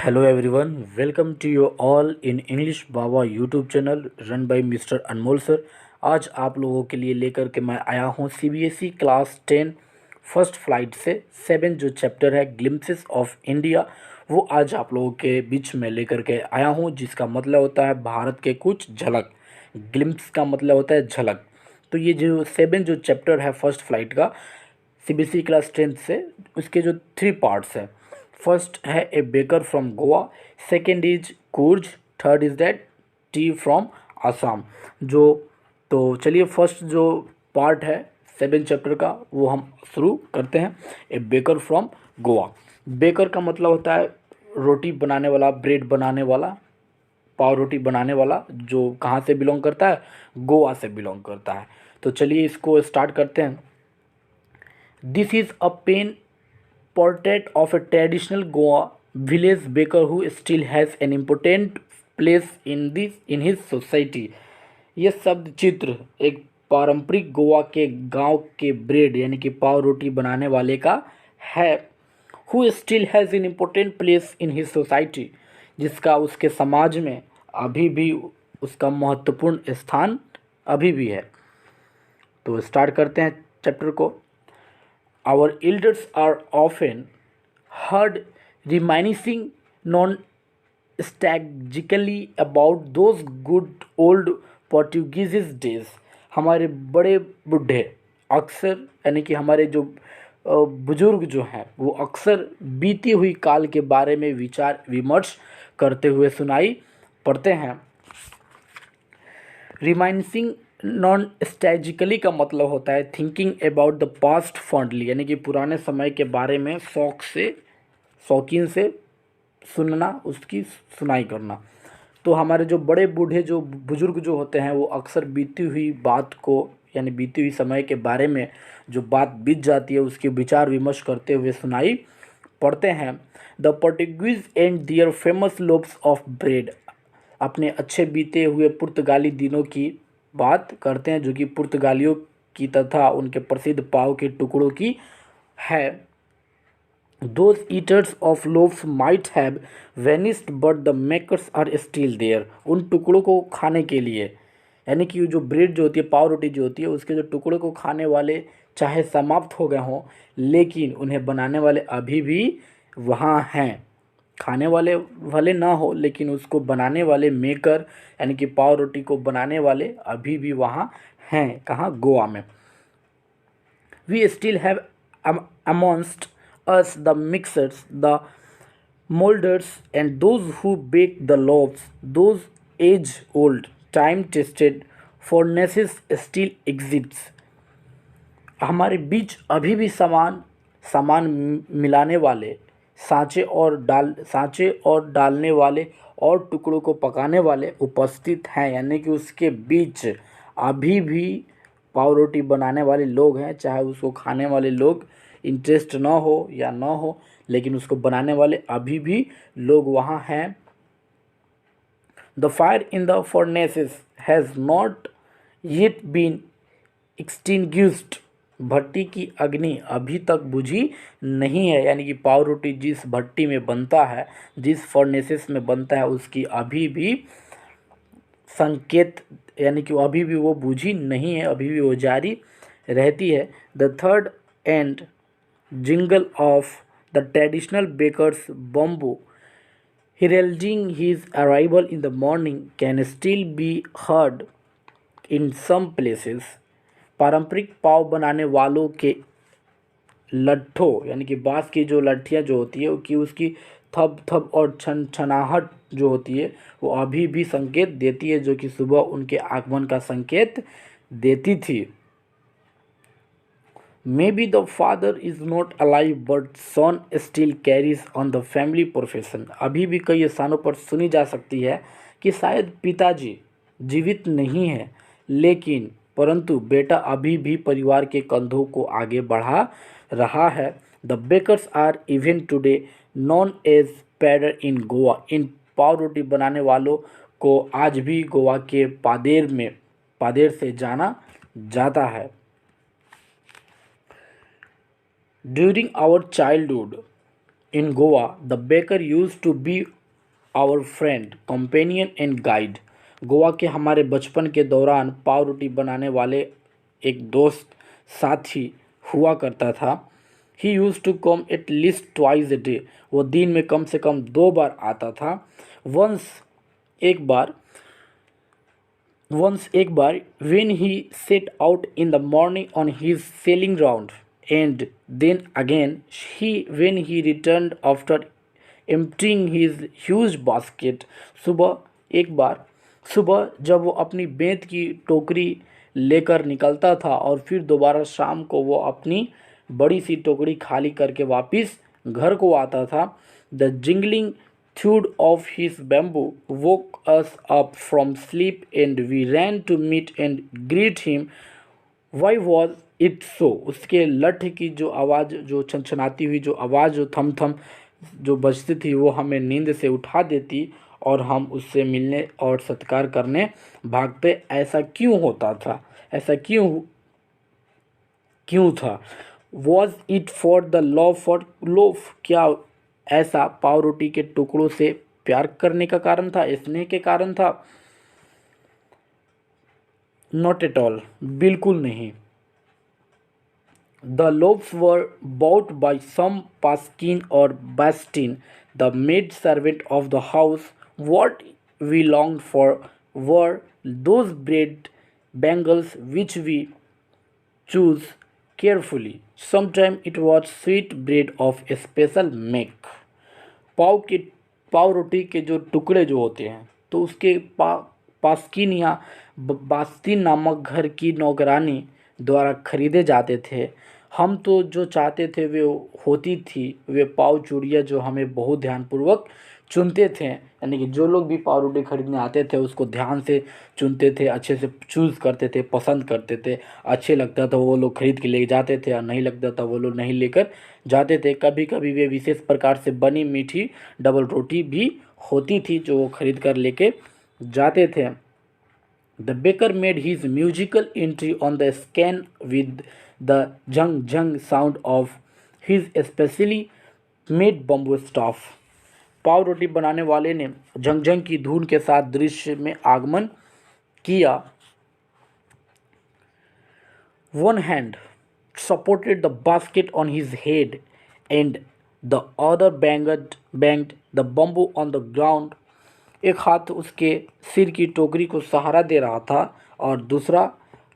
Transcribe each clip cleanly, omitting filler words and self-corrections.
Hello everyone, welcome to you all in English Baba YouTube channel run by mister Anmol sir. आज आप लोगों के लिए लेकर के मैं आया हूँ सीबीएसई क्लास 10 फर्स्ट फ्लाइट से 7 जो चैप्टर है ग्लिम्पसेस ऑफ इंडिया, वो आज आप लोगों के बीच में लेकर के आया हूँ, जिसका मतलब होता है भारत के कुछ झलक। ग्लिम्प्स का मतलब होता है झलक। तो ये जो 7 जो चैप्टर है फर्स्ट फ्लाइट का सीबीएसई क्लास 10 से, उसके जो 3 पार्ट्स है। फर्स्ट है ए baker from Goa, second is कुर्ज, third is that T from Assam. जो तो चलिए फर्स्ट जो पार्ट है 7 चैप्टर का वो हम शुरू करते हैं। ए बेकर फ्रॉम गोवा। बेकर का मतलब होता है रोटी बनाने वाला, ब्रेड बनाने वाला, पाव रोटी बनाने वाला, जो कहाँ से बिलोंग करता है, गोवा से बिलोंग करता है। तो चलिए इसको स्टार्ट करते हैं। This is a pen portrait of a traditional Goa village baker who still has an important place in his society। यह शब्द चित्र एक पारंपरिक गोवा के गांव के ब्रेड यानी कि पाव रोटी बनाने वाले का है। who still has an important place in his society, जिसका उसके समाज में अभी भी उसका महत्वपूर्ण स्थान अभी भी है। तो स्टार्ट करते हैं चैप्टर को। Our elders are often heard reminiscing nostalgically about those good old Portuguese days। हमारे बड़े बूढ़े अक्सर यानी कि हमारे जो बुजुर्ग जो हैं वो अक्सर बीती हुई काल के बारे में विचार विमर्श करते हुए सुनाई पड़ते हैं। रिमाइंसिंग नॉस्टैल्जिकली का मतलब होता है thinking about the past fondly, यानी कि पुराने समय के बारे में शौकीन से सुनना, उसकी सुनाई करना। तो हमारे जो बड़े बूढ़े जो बुजुर्ग जो होते हैं वो अक्सर बीती हुई बात को यानी बीती हुई समय के बारे में जो बात बीत जाती है उसकी विचार विमर्श करते हुए सुनाई पड़ते हैं। The Portuguese and their famous loaves of bread, अपने अच्छे बीते हुए पुर्तगाली दिनों की बात करते हैं, जो कि पुर्तगालियों की तथा उनके प्रसिद्ध पाव के टुकड़ों की है। Those eaters of loaves might have vanished but the makers are still there। उन टुकड़ों को खाने के लिए यानी कि जो ब्रेड जो होती है, पाव रोटी जो होती है, उसके जो टुकड़ों को खाने वाले चाहे समाप्त हो गए हों, लेकिन उन्हें बनाने वाले अभी भी वहाँ हैं। खाने वाले भले ना हो लेकिन उसको बनाने वाले मेकर यानी कि पाव रोटी को बनाने वाले अभी भी वहाँ हैं। कहाँ? गोवा में। We still have amongst us the mixers, the molders and those who bake the loaves। Those age old time tested furnaces still exists। हमारे बीच अभी भी सामान मिलाने वाले सांचे और डालने वाले और टुकड़ों को पकाने वाले उपस्थित हैं, यानी कि उसके बीच अभी भी पाव रोटी बनाने वाले लोग हैं। चाहे उसको खाने वाले लोग इंटरेस्ट ना हो या ना हो, लेकिन उसको बनाने वाले अभी भी लोग वहाँ हैं। The fire in the furnaces has not yet been extinguished. भट्टी की अग्नि अभी तक बुझी नहीं है, यानी कि पाव रोटी जिस भट्टी में बनता है, जिस फर्नेसेस में बनता है, उसकी अभी भी संकेत यानी कि अभी भी वो बुझी नहीं है, अभी भी वो जारी रहती है। द थर्ड and jingle of the traditional baker's bamboo heralding his arrival in the morning can still be heard in some places। पारंपरिक पाव बनाने वालों के लट्ठों यानी कि बांस की जो लट्ठियाँ जो होती है कि उसकी थप थप और छन छनाहट जो होती है वो अभी भी संकेत देती है, जो कि सुबह उनके आगमन का संकेत देती थी। Maybe the father is not alive but son still carries on the family profession. अभी भी कई स्थानों पर सुनी जा सकती है कि शायद पिताजी जीवित नहीं है, लेकिन परंतु बेटा अभी भी परिवार के कंधों को आगे बढ़ा रहा है। The bakers are even today known as pader in Goa. इन पाव रोटी बनाने वालों को आज भी गोवा के पादेर से जाना जाता है। During our childhood in Goa, the baker used to be our friend companion and guide. Goa के हमारे बचपन के दौरान पाव रोटी बनाने वाले एक दोस्त साथी हुआ करता था। He used to come at least twice a day. वो दिन में कम से कम 2 बार आता था। वंस एक बार एक बार when he set out in the morning on his sailing round, and then again when he returned after emptying his huge basket। एक बार सुबह जब वो अपनी बेंत की टोकरी लेकर निकलता था और फिर दोबारा शाम को वो अपनी बड़ी सी टोकरी खाली करके वापस घर को आता था। The jingling thud of his bamboo woke us up from sleep, and we ran to meet and greet him। Why was it so? उसके लठ की जो आवाज़, जो छनछनाती हुई जो आवाज़, जो थम थम जो बजती थी, वो हमें नींद से उठा देती और हम उससे मिलने और सत्कार करने भागते। ऐसा क्यों होता था? ऐसा क्यों था? Was it for the love for loaf? क्या ऐसा पाव रोटी के टुकड़ों से प्यार करने का कारण था, स्नेह के कारण था? नॉट एट ऑल, बिल्कुल नहीं। The loaves were bought by some Paskin or Bastin, the maid servant of the house। What we longed for were those bread bangles which we choose carefully। Sometimes it was sweet bread of a special make। पाव के पाव रोटी के जो टुकड़े जो होते हैं, तो उसके पास्किन या बास्तीन नामक घर की नौकरानी द्वारा खरीदे जाते थे। हम तो जो चाहते थे वे होती थी, वे पाव चूड़ियाँ जो हमें बहुत ध्यानपूर्वक चुनते थे। यानी कि जो लोग भी पाव रोटी खरीदने आते थे उसको ध्यान से चुनते थे, अच्छे से चूज़ करते थे, पसंद करते थे। अच्छे लगता था वो लोग खरीद के ले जाते थे, और नहीं लगता था वो लोग नहीं लेकर जाते थे। कभी कभी वे विशेष प्रकार से बनी मीठी डबल रोटी भी होती थी जो वो खरीद कर लेके जाते थे। The baker made his musical entry on the scan with the jung jung sound of his specially made bamboo staff। पाव रोटी बनाने वाले ने जंग जंग की धुन के साथ दृश्य में आगमन किया। One hand supported the basket on his head, and the other banged the bamboo on the ground। एक हाथ उसके सिर की टोकरी को सहारा दे रहा था और दूसरा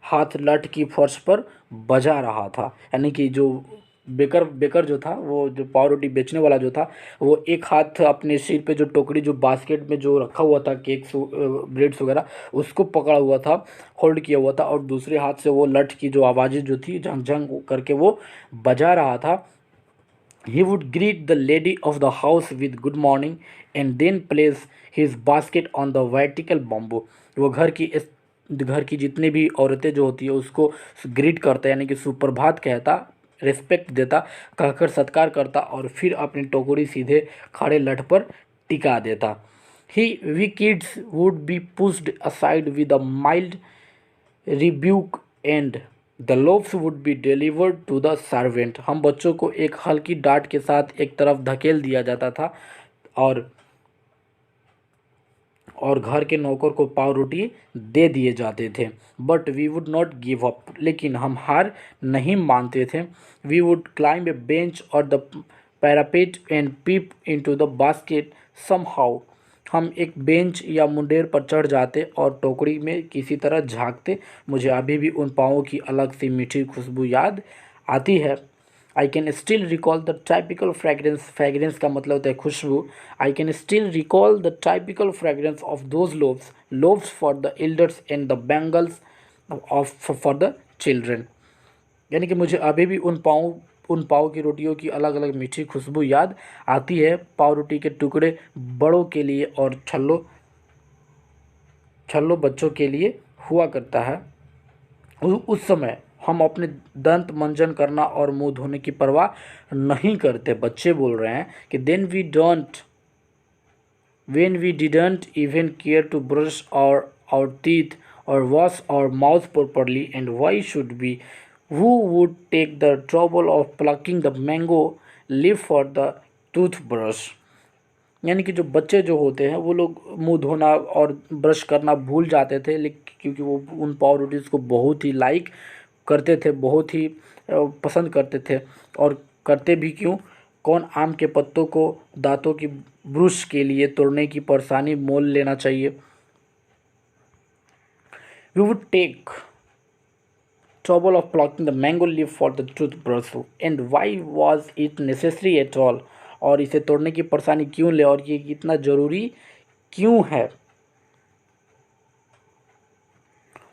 हाथ लठ की फर्श पर बजा रहा था। यानी कि जो बेकर जो था, वो जो पाव रोटी बेचने वाला जो था, वो एक हाथ अपने सिर पे जो टोकरी, जो बास्केट में जो रखा हुआ था केक्स ब्रेड्स वगैरह, उसको पकड़ा हुआ था, होल्ड किया हुआ था, और दूसरे हाथ से वो लठ की जो आवाज़ें जो थी झंग झंग करके वो बजा रहा था। He would greet the lady of the house with good morning and then place his basket on the vertical bamboo। वो घर की जितनी भी औरतें जो होती है उसको ग्रीट करता, यानी कि सुप्रभात कहता, रिस्पेक्ट देता, कहकर सत्कार करता, और फिर अपनी टोकरी सीधे खड़े लठ पर टिका देता। We kids would be pushed aside with a mild rebuke, and the loaves would be delivered to the servant। हम बच्चों को एक हल्की डांट के साथ एक तरफ धकेल दिया जाता था और घर के नौकर को पाव रोटी दे दिए जाते थे। But we would not give up, लेकिन हम हार नहीं मानते थे। We would climb a bench और the parapet and peep into the basket somehow. हम एक बेंच या मुंडेर पर चढ़ जाते और टोकरी में किसी तरह झांकते। मुझे अभी भी उन पाँवों की अलग सी मीठी खुशबू याद आती है। I can still recall the typical fragrance. Fragrance का मतलब होता है खुशबू। I can still recall the typical fragrance of those loaves for the elders and the bangles of for the children. यानी कि मुझे अभी भी उन पाव की रोटियों की अलग अलग मीठी खुशबू याद आती है। पाव रोटी के टुकड़े बड़ों के लिए और छल्लो बच्चों के लिए हुआ करता है। उस समय हम अपने दंत मंजन करना और मुंह धोने की परवाह नहीं करते। बच्चे बोल रहे हैं कि when we didn't even care to brush our teeth or wash our mouth properly, and why should we? Who would take the trouble of plucking the mango leaf for the toothbrush? यानी कि जो बच्चे जो होते हैं वो लोग मुंह धोना और ब्रश करना भूल जाते थे, लेकिन क्योंकि वो उन पाव रोटीज़ को बहुत ही लाइक करते थे, बहुत ही पसंद करते थे। और करते भी क्यों, कौन आम के पत्तों को दांतों की ब्रुश के लिए तोड़ने की परेशानी मोल लेना चाहिए। We would take trouble of plucking the mango leaf for the toothbrush, and why was it necessary at all। और इसे तोड़ने की परेशानी क्यों ले, और ये इतना ज़रूरी क्यों है।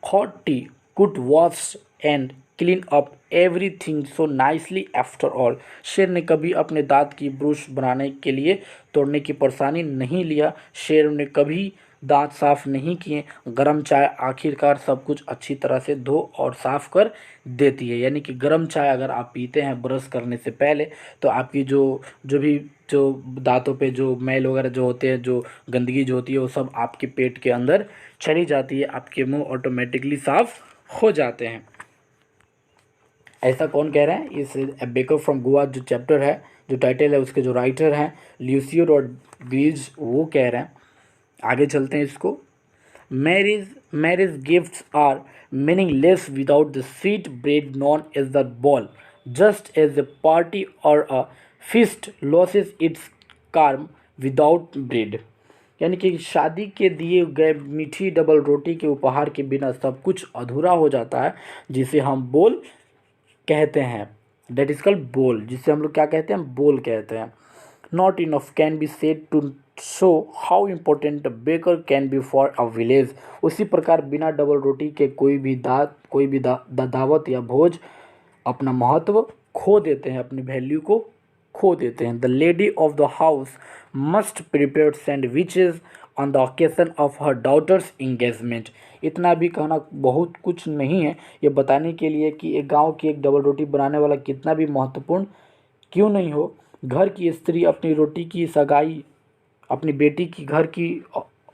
Hot T could wash and clean up everything so nicely after all। शेर ने कभी अपने दांत की ब्रश बनाने के लिए तोड़ने की परेशानी नहीं लिया। शेर ने कभी दांत साफ नहीं किए। गर्म चाय आखिरकार सब कुछ अच्छी तरह से धो और साफ कर देती है। यानी कि गर्म चाय अगर आप पीते हैं ब्रश करने से पहले, तो आपकी जो दांतों पे जो मैल वगैरह जो होते हैं, जो गंदगी जो होती है, वो सब आपके पेट के अंदर चली जाती है, आपके मुंह ऑटोमेटिकली साफ हो जाते हैं। ऐसा कौन कह रहे हैं, इस ए बेकर फ्रॉम गोवा जो चैप्टर है, जो टाइटल है, उसके जो राइटर हैं ल्यूसियो रॉड्रिग्ज़, वो कह रहे हैं। आगे चलते हैं इसको। Marriage gifts are meaningless without the sweet bread known as the bol, just as a party or a feast loses its charm without bread. यानी कि शादी के दिए गए मीठी डबल रोटी के उपहार के बिना सब कुछ अधूरा हो जाता है, जिसे हम बोल कहते हैं। डेट इज कॉल्ड बोल, जिसे हम लोग क्या कहते हैं, बोल कहते हैं। Not enough can be said to show how important baker can be for a village. उसी प्रकार बिना डबल रोटी के कोई भी दावत या भोज अपना महत्व खो देते हैं, अपनी वैल्यू को खो देते हैं। The lady of the house must prepare sandwiches on the occasion of her daughter's engagement. इतना भी कहना बहुत कुछ नहीं है, ये बताने के लिए कि एक गांव की एक डबल रोटी बनाने वाला कितना भी महत्वपूर्ण क्यों नहीं हो। घर की स्त्री अपनी रोटी की सगाई, अपनी बेटी की, घर की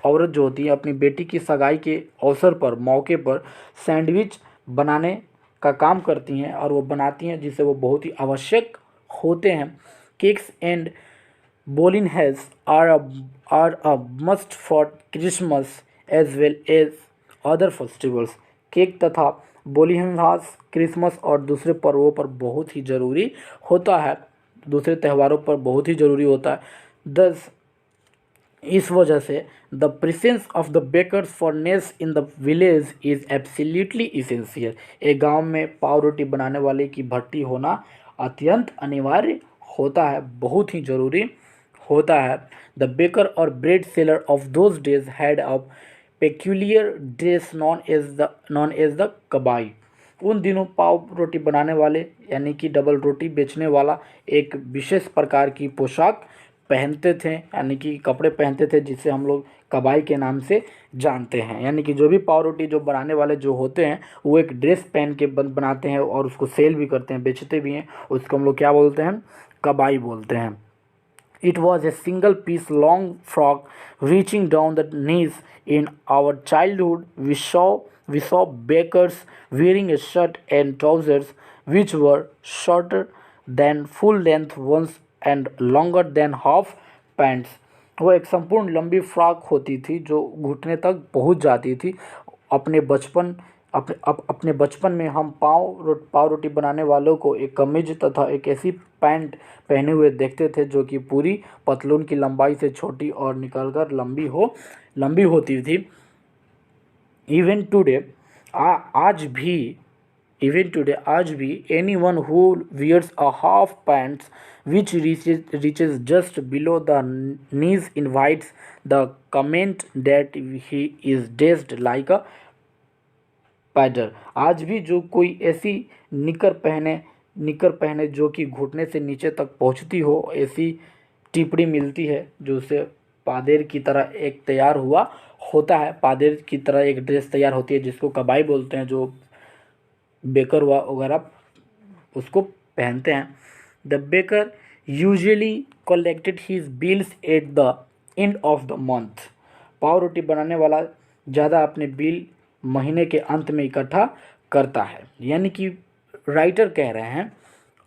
औरत जो होती है, अपनी बेटी की सगाई के अवसर पर, मौके पर सैंडविच बनाने का काम करती हैं, और वो बनाती हैं जिससे वो बहुत ही आवश्यक होते हैं। Cakes and bolinhas are a must for Christmas as well as other festivals. Cake तथा बोलिनहाज क्रिसमस और दूसरे पर्वों पर बहुत ही ज़रूरी होता है, दूसरे त्योहारों पर बहुत ही ज़रूरी होता है। दस इस वजह से the presence of the bakers furnace in the village is absolutely essential. एक गांव में पाव रोटी बनाने वाले की भट्टी होना अत्यंत अनिवार्य होता है, बहुत ही ज़रूरी होता है। द बेकर और bread seller of those days had a peculiar dress known as the kabai. उन दिनों पाव रोटी बनाने वाले यानी कि डबल रोटी बेचने वाला एक विशेष प्रकार की पोशाक पहनते थे, यानी कि कपड़े पहनते थे, जिसे हम लोग कबाई के नाम से जानते हैं। यानी कि जो भी पाव रोटी जो बनाने वाले जो होते हैं, वो एक ड्रेस पहन के बनाते हैं और उसको सेल भी करते हैं, बेचते भी हैं। उसको हम लोग क्या बोलते हैं, कबाई बोलते हैं। It was a single piece long frock reaching down the knees. In our childhood, we saw bakers wearing a shirt and trousers which were shorter than full length ones and longer than half pants। वो एक संपूर्ण लंबी frock होती थी जो घुटने तक पहुंच जाती थी। अपने बचपन में हम पाव रोटी बनाने वालों को एक कमीज तथा एक ऐसी पैंट पहने हुए देखते थे जो कि पूरी पतलून की लंबाई से छोटी और निकलकर लंबी होती थी। इवन टुडे आज भी anyone who wears a half pants which reaches just below the knees invites the comment that he is dressed like a pader. आज भी जो कोई ऐसी निकर पहने जो कि घुटने से नीचे तक पहुंचती हो, ऐसी टिप्पणी मिलती है जो उसे पादेर की तरह एक तैयार हुआ होता है, पादेर की तरह एक ड्रेस तैयार होती है, जिसको कबाई बोलते हैं, जो बेकर वगैरह उसको पहनते हैं। The baker usually collected his bills at the end of the month. पाव रोटी बनाने वाला ज़्यादा अपने बिल महीने के अंत में इकट्ठा करता है। यानी कि राइटर कह रहे हैं,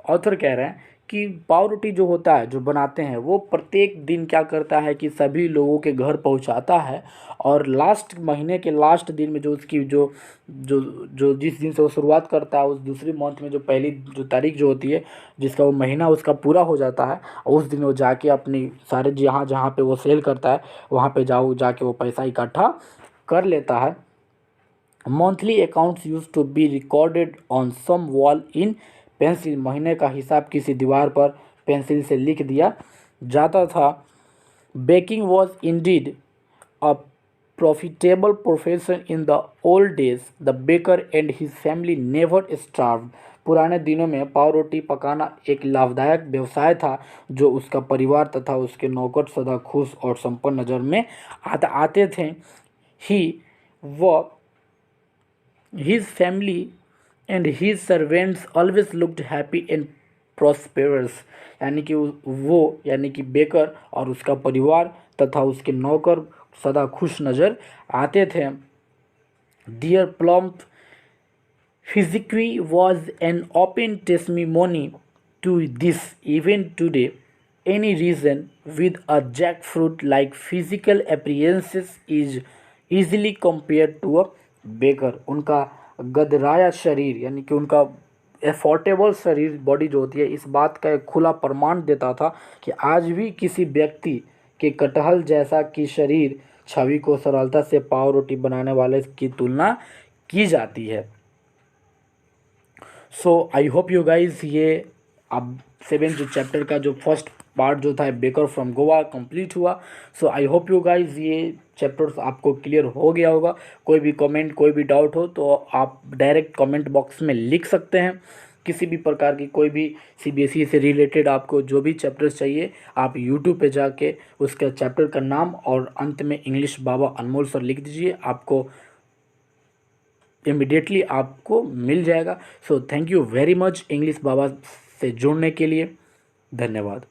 ऑथर कह रहे हैं कि पाव रोटी जो होता है जो बनाते हैं वो प्रत्येक दिन क्या करता है कि सभी लोगों के घर पहुंचाता है, और लास्ट महीने के लास्ट दिन में जो उसकी जो जो जो जिस दिन से वो शुरुआत करता है, उस दूसरी मंथ में जो पहली जो तारीख जो होती है जिसका वो महीना उसका पूरा हो जाता है, उस दिन वो जाके अपनी सारे जहाँ जहाँ पे वो सेल करता है वहाँ पे जाके वो पैसा इकट्ठा कर लेता है। Monthly accounts used to be recorded on some wall in pencil, महीने का हिसाब किसी दीवार पर पेंसिल से लिख दिया जाता था। Baking was indeed a profitable profession in the old days, the baker and his family never starved, पुराने दिनों में पाव रोटी पकाना एक लाभदायक व्यवसाय था जो उसका परिवार तथा उसके नौकर सदा खुश और संपन्न नज़र में आते थे। ही व his family and his servants always looked happy and prosperous, यानी कि वो यानी कि बेकर और उसका परिवार तथा उसके नौकर सदा खुश नज़र आते थे। Dear plump physically was an open testimony to this even today. Any reason with a jackfruit like physical appearances is easily compared to a baker. उनका गदराया शरीर यानी कि उनका एफोर्टेबल शरीर बॉडी जो होती है इस बात का एक खुला प्रमाण देता था कि आज भी किसी व्यक्ति के कटहल जैसा कि शरीर छवि को सरलता से पाव रोटी बनाने वाले की तुलना की जाती है। सो आई होप यू गाइज ये अब 7 जो चैप्टर का जो फर्स्ट पार्ट जो था बेकर फ्रॉम गोवा कंप्लीट हुआ। सो आई होप यू गाइज ये चैप्टर्स आपको क्लियर हो गया होगा। कोई भी कमेंट कोई भी डाउट हो तो आप डायरेक्ट कमेंट बॉक्स में लिख सकते हैं। किसी भी प्रकार की कोई भी सीबीएसई से रिलेटेड आपको जो भी चैप्टर्स चाहिए आप यूट्यूब पे जाके उसका चैप्टर का नाम और अंत में इंग्लिश बाबा अनमोल सर लिख दीजिए, आपको इमिडिएटली आपको मिल जाएगा। So thank you very much English Baba से जुड़ने के लिए, धन्यवाद।